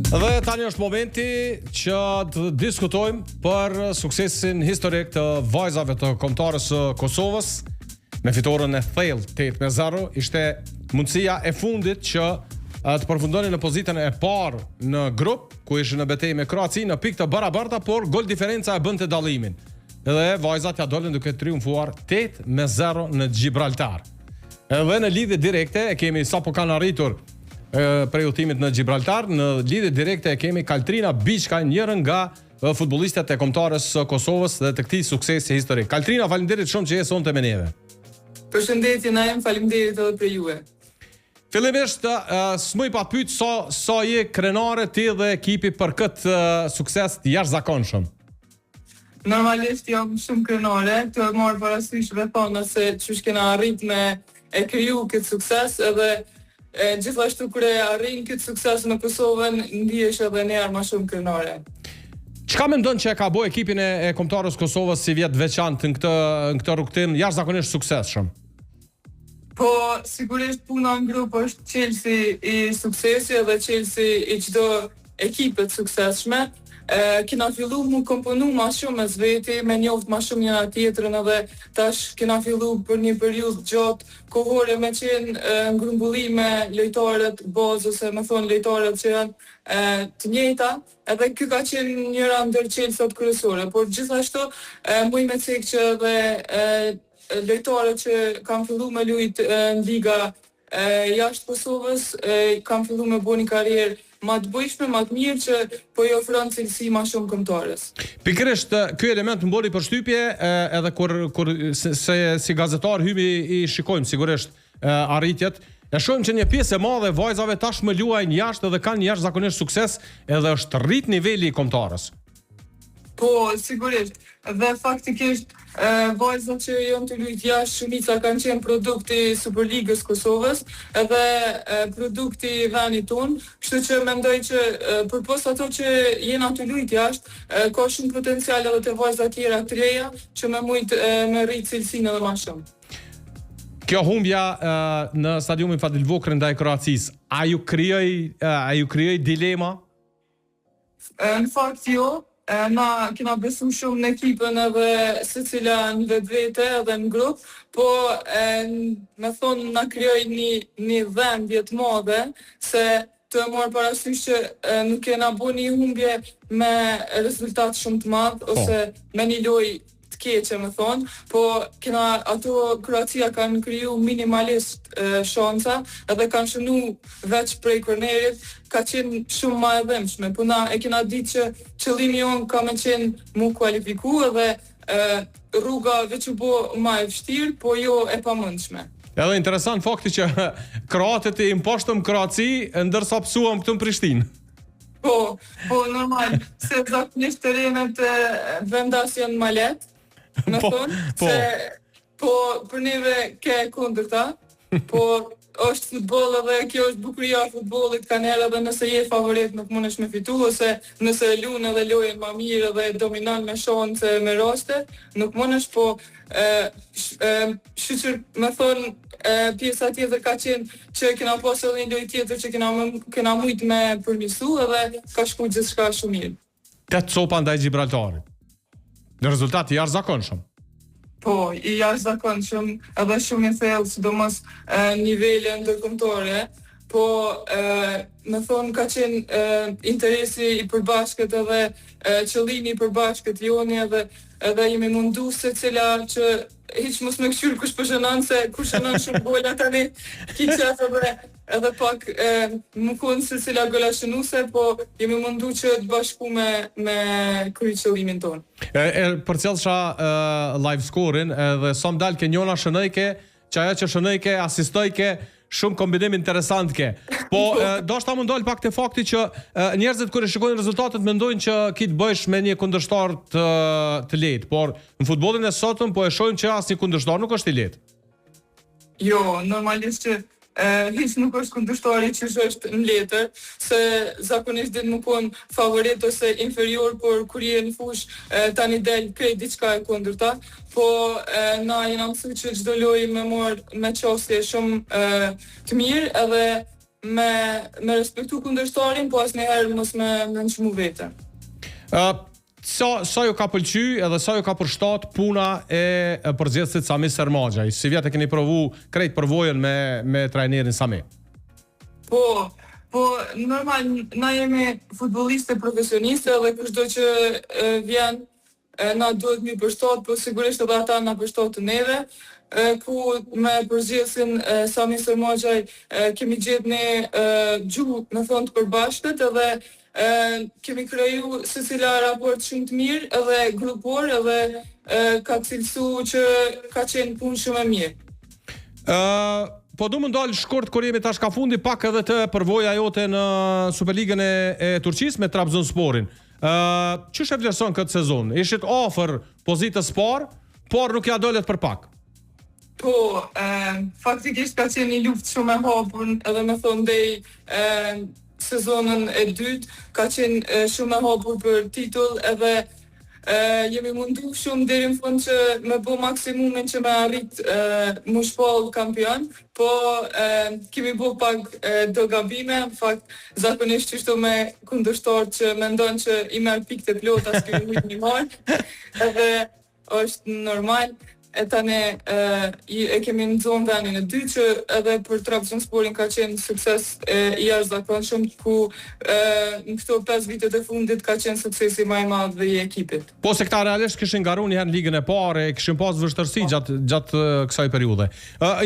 Dhe tani është momenti që të diskutojmë për suksesin historik të vajzave të kombëtarës së Kosovës me fitoren e thellë 8-0. Ishte mundësia e fundit që të përfundonin në pozitën e parë në grup, ku ishin në betejë me Kroacinë në pikë të barabarta, por gol diferenca e bënte dallimin. Dhe vajzat ja dolën duke triumfuar 8-0 në Gibraltar. Edhe në lidhje direkte e kemi sapo kanë arritur prej udhëtimit në Gibraltar, në lidhje direkte e kemi Kaltrina Biçka, njërën nga futbollistët e kombëtarës së Kosovës dhe të këtij suksesi historik. Kaltrina, faleminderit shumë që je sonte me neve. Përshëndetje Naim, faleminderit edhe për juve. Fillimisht, s'muj pa pyet sa je krenare ti dhe ekipi për këtë sukses të jashtëzakonshëm. Normalisht jam shumë krenare, të marr parasysh rrethana se çush kena arrit me e kriju këtë sukses edhe gjithashtu kur e arrin këtë sukses në Kosovën, ndihesh edhe një herë më shumë krenare. Çka mendon që e ka bërë ekipin e kombëtarës Kosovës si vjet veçantë në këtë rrugtim jashtëzakonisht suksesshëm? Po, sigurisht puna në grup është çelësi i suksesi dhe çelësi i çdo ekipe të suksesshme. Kena fillu mu komponu ma shumë mes veti, me njoft ma shumë njëra tjetrën edhe tash kena fillu për një periudhë gjatë kohore me qenë ngrumbullim me lojtarët bazë ose më thonë lojtarët që janë të njëjta, edhe ky ka qenë njëra ndër çelësat kryesore, por gjithashtu muj me cek që edhe lojtarët që kanë fillu me lujt në liga jashtë Kosovës, kanë fillu me bëni karrierë ma të bëjshme, ma të mirë që po i ofron cilësi ma shumë kombëtarës. Pikërisht, ky element më bëri përshtypje edhe kur si gazetar hymi i shikojmë sigurisht arritjet. E shohim që një pjesë e madhe e vajzave tashmë luajnë jashtë dhe kanë jashtëzakonisht sukses edhe është rrit niveli i kombëtarës. Po, sigurisht. Dhe faktikisht vajzat që janë të luajtur jashtë shumica kanë qenë produkti Superligës Kosovës edhe produkti i vendit tonë, kështu që mendoj që përpos ato që jena të luajtur jashtë, ka shumë potencial edhe të vajza tjera të reja që me mujt me rrit cilësinë edhe më shumë. Kjo humbja në stadiumin Fadil Vokrin ndaj Kroacisë, a ju krijoi dilema? Në fakt jo. Na kena besu shumë në ekipën edhe secila në vetvete edhe në grup, po me thonë na krijoi një dhëmbje të madhe se të marr parasysh që nuk kena bënë një humbje me rezultat shumë të madh ose me një lojë të keqe me thonë, po kena ato Kroacia kanë kriju minimalisht shansa edhe kanë shënu veç prej kornerit, ka qenë shumë ma e dhemshme, po na e kena ditë që qëllimi jonë ka me qenë mu kualifiku edhe rruga veç u bo ma e vështirë, po jo e pamundshme. Edhe interesant fakti që kroatët i imposhtëm Kroaci, ndërsa psuam këtu në Prishtinë. Po, normal, se zakonisht terrenet vendasjen ma letë, me thonë, se po për neve ke kundërta, po është futboll edhe kjo është bukuria e futbollit, kanë herë edhe nëse je favorit nuk mundesh me fitu, ose nëse lun edhe lojën më mirë edhe dominon me shanse me raste, nuk mundesh, po shqyqër me thonë pjesa tjetër ka qenë që kena pas edhe një lojë tjetër që kena mujt me përmirësu edhe ka shku gjithçka shumë mirë. 8 copa ndaj Gibraltarit. Në rezultat i jashtëzakonshëm. Po, i jashtëzakonshëm edhe shumë i thellë, sidomos nivele ndërkombëtare, po me thonë ka qenë interesi i përbashkët edhe qëllimi i përbashkët joni edhe jemi mundu se cila që hiq mos me këshyr kush përshënon se kush shënon shumë gola tani kiqet edhe pak më konë se cila gola shënuse, po jemi mundu që të bashku me kry qëllimin tonë. Përcjellsha live scorin edhe sa më dalë ke njona shënëjke, që ajo që shënëjke, asistojke, shumë kombinim interesant ke. Po, do shta më ndalë pak të fakti që njerëzit kër e shikojnë rezultatet mendojnë që ki të bëjsh me një kundërshtar të lehtë, por në futbollin e sotëm po e shohim që asnjë kundërshtar nuk është i lehtë. Jo, normalisht që hiç nuk është kundërshtari që është në letër, se zakonisht din më konë favorit ose inferior, por kur je në fush tani del krejt diçka e kundërta, po na jena mësu që çdo lojë me marr me çështje shumë të mirë edhe me respektu kundërshtarin, po asnjëherë mos me nënçmu veten. Sa ju ka pëlqy edhe sa ju ka përshtat puna e përgjithësit Sami Sermaxhaj? Si vjetë keni provu krejt përvojën me trajnerin Sami? Po, normal, na jemi futboliste profesioniste dhe kushdo që vjen, na duhet mi përshtat, po sigurisht edhe ata na përshtat të neve, ku me përgjithësin Sami Sermaxhaj kemi gjetë ne gjuhë në thonë të përbashkët edhe kemi kriju secila raport shumë të mirë edhe grupor edhe ka cilësu që ka qenë punë shumë e mirë. Po du më ndalë shkurt kur jemi tash ka fundi pak edhe të përvoja jote në Superligën e Turqisë me Trabzonsporin. Ç'është e vlerëson këtë sezon? Ishit ofër pozitës parë, por nuk ja dolet për pak. Po, faktikisht ka qenë një luftë shumë e hapur edhe me thonë dej sezonën e dytë ka qenë shumë e hapur për titull edhe jemi mundu shumë deri në fund që me bo maksimumin që me arrit mu shpall kampion, po kemi bo pak do gabime, në fakt zakonisht qështu me kundërshtar që mendon që i merr pikë të plota s'kemi mujt një marë, edhe është normal. E tani e kemi në zonë vendin e dytë që edhe për Trabzonsporin ka qenë sukses i jashtëzakonshëm ku në këto 5 vitet e fundit ka qenë suksesi më i madh i ekipit. Po se këta realisht kishin garuar një herë në ligën e parë, kishin pas vështirësi gjatë kësaj periudhe.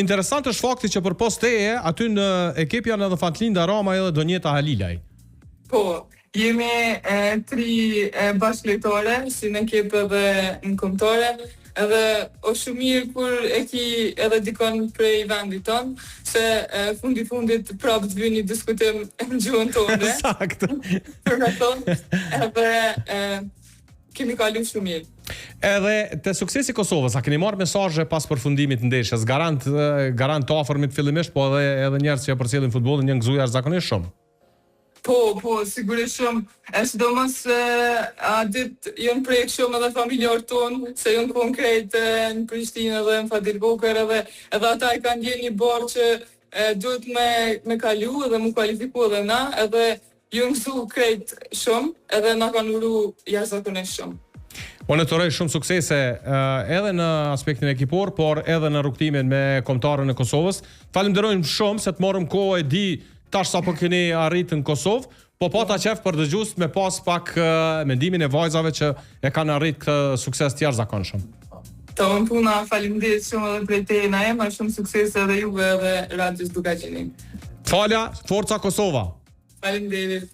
Interesant është fakti që përpos teje aty në ekip janë edhe Fatlinda Rama edhe Donjeta Halilaj. Po, jemi 3 bashkëlojtore si në ekip edhe në kombëtare. Edhe o shumë mirë kur e ki edhe dikon prej vendit tonë, se fundit prapë të vynë një diskutim në gjuhën tonë. Saktë. Për me thonë, edhe kemi kalu shumë mirë. Edhe te suksesi Kosovës, a keni marrë mesazhe pas përfundimit të ndeshjes? Garant të afërmit fillimisht, po edhe njerëz që përcjellin futbollin janë gëzuar jashtëzakonisht shumë. Po, sigurisht shumë. Sidomos a ditë jënë prejkë shumë edhe familjarë tonë, se jënë konkret në Prishtinë edhe në Fadir Boker edhe ata i kanë ndjenë një barë që duhet me kalu edhe mu kualifiku edhe na, edhe jënë gëzu krejt shumë edhe na kanë uru jashtëzakonisht shumë. Unë të uroj shumë suksese edhe në aspektin ekipor, por edhe në rrugtimin me kombëtarën e Kosovës. Falenderojmë shumë se të morëm kohë e di tash sa po keni arritë në Kosovë, po ta qef për dëgjues me pas pak mendimin e vajzave që e kanë arritë këtë sukses të jashtëzakonshëm. Të unë puna, faleminderit shumë edhe prej teje na ema, shumë sukses edhe juve edhe Radios Dukagjini. Falja, forca Kosova! Faleminderit!